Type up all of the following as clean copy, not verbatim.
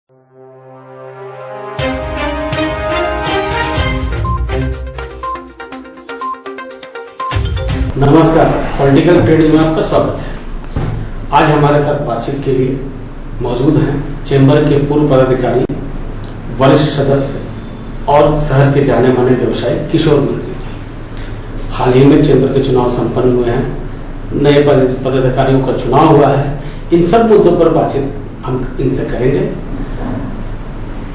नमस्कार, political trade में आपका स्वागत है। आज हमारे साथ बातचीत के लिए मौजूद हैं चेंबर के पूर्व पदाधिकारी, वरिष्ठ सदस्य और शहर के जाने माने व्यवसायी किशोर मंत्री जी। हाल ही में चेंबर के चुनाव संपन्न हुए हैं, नए पदाधिकारियों का चुनाव हुआ है। इन सब मुद्दों पर बातचीत हम इनसे करेंगे।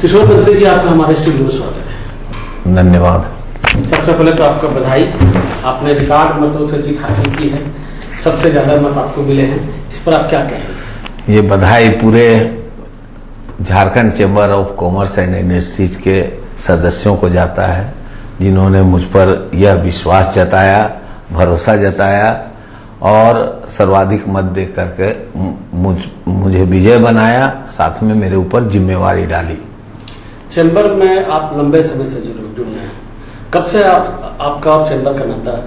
किशोर मंत्री जी, आपका हमारे स्टूडियो में स्वागत है। धन्यवाद। सबसे पहले तो आपका बधाई, आपने रिकॉर्ड मतों से जीत हासिल की है, सबसे ज्यादा मत आपको मिले हैं। इस पर आप क्या कहेंगे? ये बधाई पूरे Jharkhand chamber of commerce and industries के सदस्यों को जाता है, जिन्होंने मुझ पर यह विश्वास जताया, भरोसा जताया और सर्वाधिक मत दे करके मुझे विजय बनाया, साथ में मेरे ऊपर जिम्मेवारी डाली। चेंबर में आप लंबे समय से जुड़े हैं, कब से आपका और चेंबर का नाता है?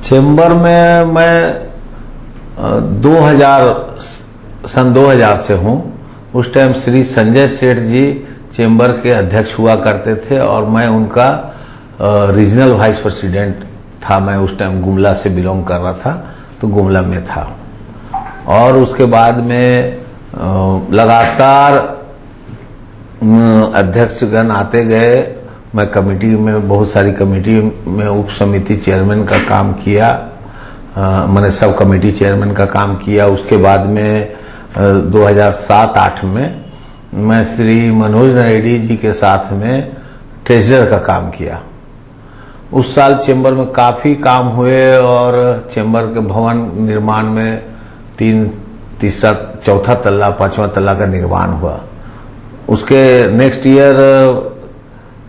चेंबर में मैं 2000 से हूँ। उस टाइम श्री संजय सेठ जी चेंबर के अध्यक्ष हुआ करते थे और मैं उनका रीजनल वाइस प्रेसिडेंट था। मैं उस टाइम गुमला से बिलोंग कर रहा था, तो गुमला में था। और उसके बाद में लगातार अध्यक्षगण आते गए। मैं कमेटी में, बहुत सारी कमेटी में उप समिति चेयरमैन का काम किया, मैंने सब कमेटी चेयरमैन का काम किया। उसके बाद में 2007-08 में मैं श्री मनोज रेड्डी जी के साथ में ट्रेजरर का काम किया। उस साल चेंबर में काफ़ी काम हुए और चेंबर के भवन निर्माण में 3, तीसरा, चौथा तल्ला, 5वां तल्ला का निर्माण हुआ। उसके नेक्स्ट ईयर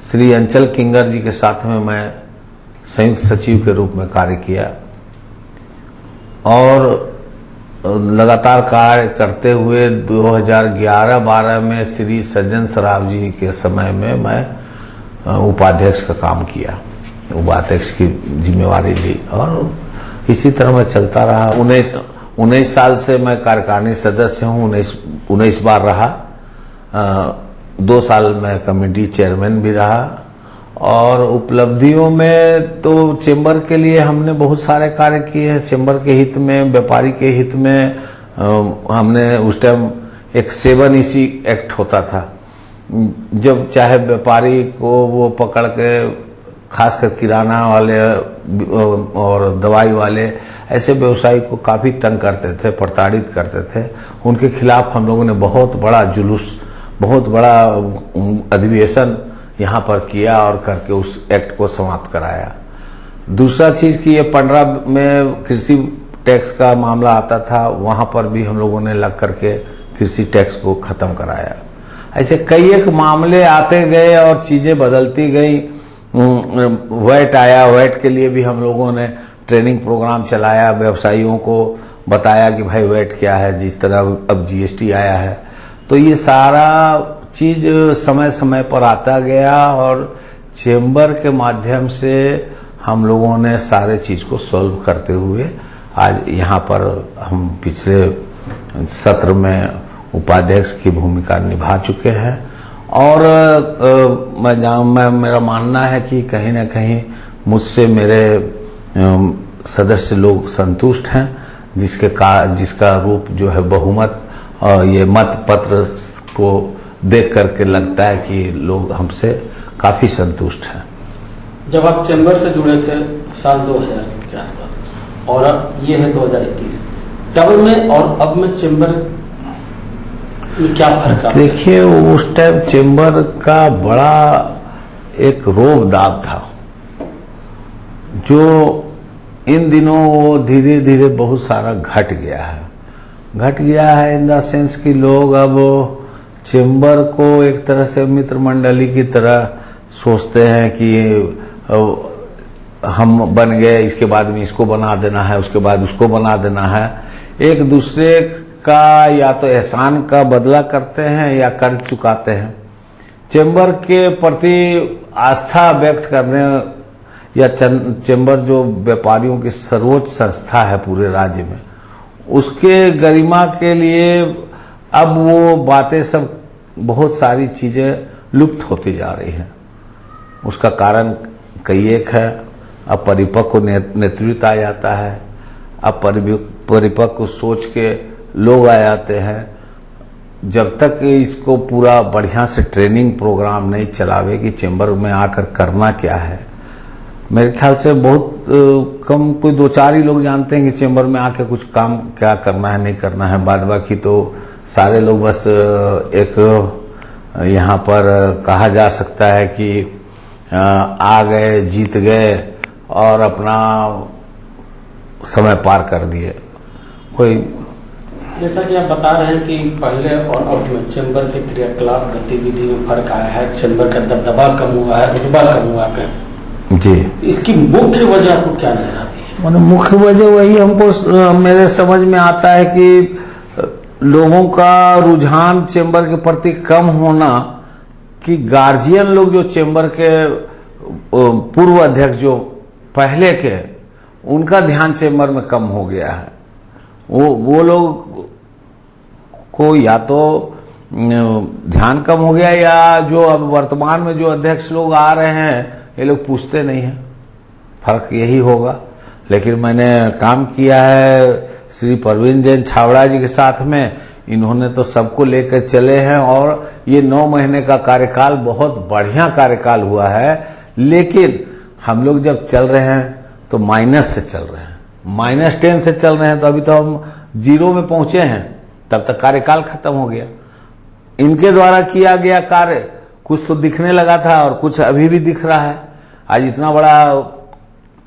श्री अंचल किंगर जी के साथ में मैं संयुक्त सचिव के रूप में कार्य किया और लगातार कार्य करते हुए 2011-12 में श्री सज्जन सराफ जी के समय में मैं उपाध्यक्ष का काम किया, उपाध्यक्ष की जिम्मेवारी ली और इसी तरह मैं चलता रहा। 19 साल से मैं कार्यकारिणी सदस्य हूँ, 19 बार रहा। 2 साल में कमेटी चेयरमैन भी रहा। और उपलब्धियों में तो चेंबर के लिए हमने बहुत सारे कार्य किए हैं। चेंबर के हित में, व्यापारी के हित में हमने उस टाइम एक 7 EC एक्ट होता था, जब चाहे व्यापारी को वो पकड़ के, खासकर किराना वाले और दवाई वाले ऐसे व्यवसायी को काफ़ी तंग करते थे, प्रताड़ित करते थे। उनके खिलाफ हम लोगों ने बहुत बड़ा जुलूस, बहुत बड़ा अधिवेशन यहाँ पर किया और करके उस एक्ट को समाप्त कराया। दूसरा चीज़ कि ये 15 में कृषि टैक्स का मामला आता था, वहाँ पर भी हम लोगों ने लग करके कृषि टैक्स को ख़त्म कराया। ऐसे कई एक मामले आते गए और चीज़ें बदलती गई। वैट आया, वैट के लिए भी हम लोगों ने ट्रेनिंग प्रोग्राम चलाया, व्यवसायियों को बताया कि भाई वैट क्या है, जिस तरह अब GST आया है। तो ये सारा चीज़ समय समय पर आता गया और चेंबर के माध्यम से हम लोगों ने सारे चीज़ को सॉल्व करते हुए आज यहाँ पर हम पिछले सत्र में उपाध्यक्ष की भूमिका निभा चुके हैं। और मेरा मानना है कि कहीं ना कहीं मुझसे मेरे सदस्य लोग संतुष्ट हैं, जिसका रूप जो है बहुमत और ये मत पत्र को देख करके लगता है कि लोग हमसे काफ़ी संतुष्ट हैं। जब आप चेंबर से जुड़े थे साल 2000 के आसपास और अब ये है 2021, तब में और अब में चेंबर में क्या फर्क है? देखिए, उस टाइम चेंबर का बड़ा एक रोब दाब था, जो इन दिनों वो धीरे धीरे बहुत सारा घट गया है इन द सेंस कि लोग अब चेंबर को एक तरह से मित्र मंडली की तरह सोचते हैं कि हम बन गए, इसके बाद में इसको बना देना है, उसके बाद उसको बना देना है। एक दूसरे का या तो एहसान का बदला करते हैं या कर्ज चुकाते हैं। चेंबर के प्रति आस्था व्यक्त करने या चेंबर जो व्यापारियों की सर्वोच्च संस्था है पूरे राज्य में, उसके गरिमा के लिए अब वो बातें सब बहुत सारी चीज़ें लुप्त होती जा रही हैं। उसका कारण कई एक है। अब परिपक्व नेतृत्व आ जाता है, अब परिपक्व सोच के लोग आ जाते हैं। जब तक इसको पूरा बढ़िया से ट्रेनिंग प्रोग्राम नहीं चलावे कि चैम्बर में आकर करना क्या है, मेरे ख्याल से बहुत कम, कोई 2-4 ही लोग जानते हैं कि चैम्बर में आके कुछ काम क्या करना है नहीं करना है। बाद बाकी तो सारे लोग बस एक यहाँ पर कहा जा सकता है कि आ गए, जीत गए और अपना समय पार कर दिए। कोई जैसा कि आप बता रहे हैं कि पहले और अब में चैम्बर के क्रियाकलाप गतिविधि में फर्क आया है, चैम्बर का दबदबा कम हुआ है, रुतबा कम हुआ है जी। इसकी मुख्य वजह आपको क्या नजर आती है? मतलब मुख्य वजह वही हमको मेरे समझ में आता है कि लोगों का रुझान चैम्बर के प्रति कम होना, कि गार्जियन लोग जो चैम्बर के पूर्व अध्यक्ष जो पहले के, उनका ध्यान चैम्बर में कम हो गया है। वो लोग को या तो ध्यान कम हो गया, या जो अब वर्तमान में जो अध्यक्ष लोग आ रहे हैं ये लोग पूछते नहीं हैं। फर्क यही होगा। लेकिन मैंने काम किया है श्री परवीन जैन छावड़ा जी के साथ में, इन्होंने तो सबको लेकर चले हैं और ये 9 महीने का कार्यकाल बहुत बढ़िया कार्यकाल हुआ है। लेकिन हम लोग जब चल रहे हैं तो माइनस से चल रहे हैं, -10 से चल रहे हैं। तो अभी तो हम 0 में पहुंचे हैं, तब तक कार्यकाल खत्म हो गया। इनके द्वारा किया गया कार्य कुछ तो दिखने लगा था और कुछ अभी भी दिख रहा है। आज इतना बड़ा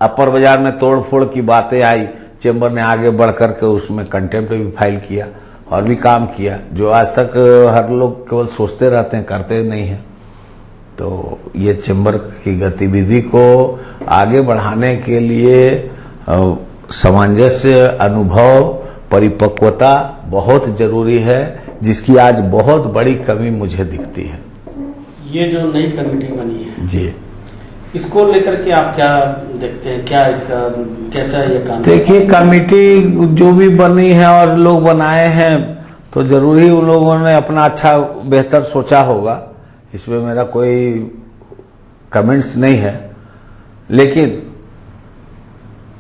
अपर बाजार में तोड़ फोड़ की बातें आई, चैम्बर ने आगे बढ़ करके उसमें कंटेम्प्ट भी फाइल किया और भी काम किया, जो आज तक हर लोग केवल सोचते रहते हैं, करते नहीं हैं। तो ये चैम्बर की गतिविधि को आगे बढ़ाने के लिए सामंजस्य, अनुभव, परिपक्वता बहुत जरूरी है, जिसकी आज बहुत बड़ी कमी मुझे दिखती है। ये जो नई कमेटी बनी है जी, इसको लेकर के आप क्या देखते हैं? क्या इसका कैसा ये काम? देखिए, कमेटी जो भी बनी है और लोग बनाए हैं तो जरूर ही उन लोगों ने अपना अच्छा बेहतर सोचा होगा, इसमें मेरा कोई कमेंट्स नहीं है। लेकिन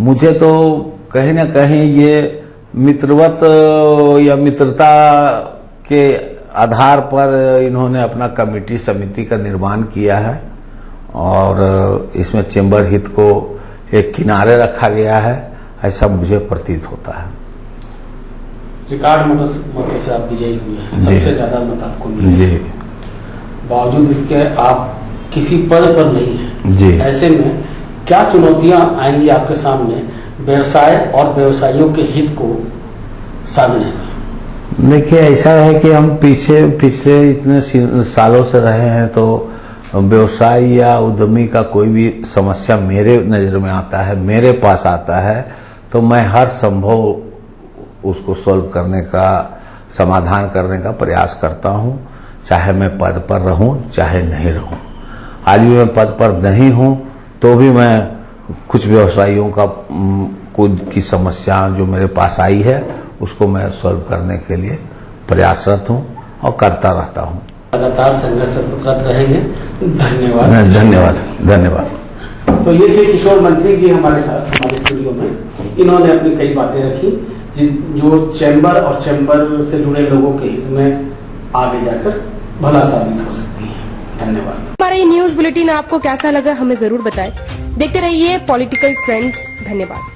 मुझे तो कहीं ना कहीं ये मित्रवत या मित्रता के आधार पर इन्होंने अपना कमेटी समिति का निर्माण किया है और इसमें चैम्बर हित को एक किनारे रखा गया है, ऐसा मुझे प्रतीत होता है। रिकॉर्ड मतों से आप विजयी हुए हैं, सबसे ज्यादा मत आपको मिले जी। बावजूद इसके आप किसी पद पर नहीं हैं जी। ऐसे में क्या चुनौतियां आएंगी आपके सामने व्यवसाय और व्यवसायियों के हित को साधने में? देखिए, ऐसा है कि हम पिछले इतने सालों से रहे हैं, तो व्यवसाय या उद्यमी का कोई भी समस्या मेरे नज़र में आता है, मेरे पास आता है, तो मैं हर संभव उसको सॉल्व करने का, समाधान करने का प्रयास करता हूं, चाहे मैं पद पर रहूं चाहे नहीं रहूं। आज भी मैं पद पर नहीं हूं तो भी मैं कुछ व्यवसायियों का कुछ की समस्या जो मेरे पास आई है उसको मैं सॉल्व करने के लिए प्रयासरत हूं और करता रहता हूं। लगातार संघर्षरत रहेंगे। धन्यवाद। धन्यवाद। धन्यवाद। तो ये थे किशोर मंत्री जी हमारे साथ हमारे स्टूडियो में। इन्होंने अपनी कई बातें रखी जो चैम्बर और चैम्बर से जुड़े लोगों के हित में आगे जाकर भला साबित हो सकती है। धन्यवाद। हमारा ये न्यूज बुलेटिन आपको कैसा लगा हमें जरूर बताएं। देखते रहिए पॉलिटिकल ट्रेंड्स। धन्यवाद।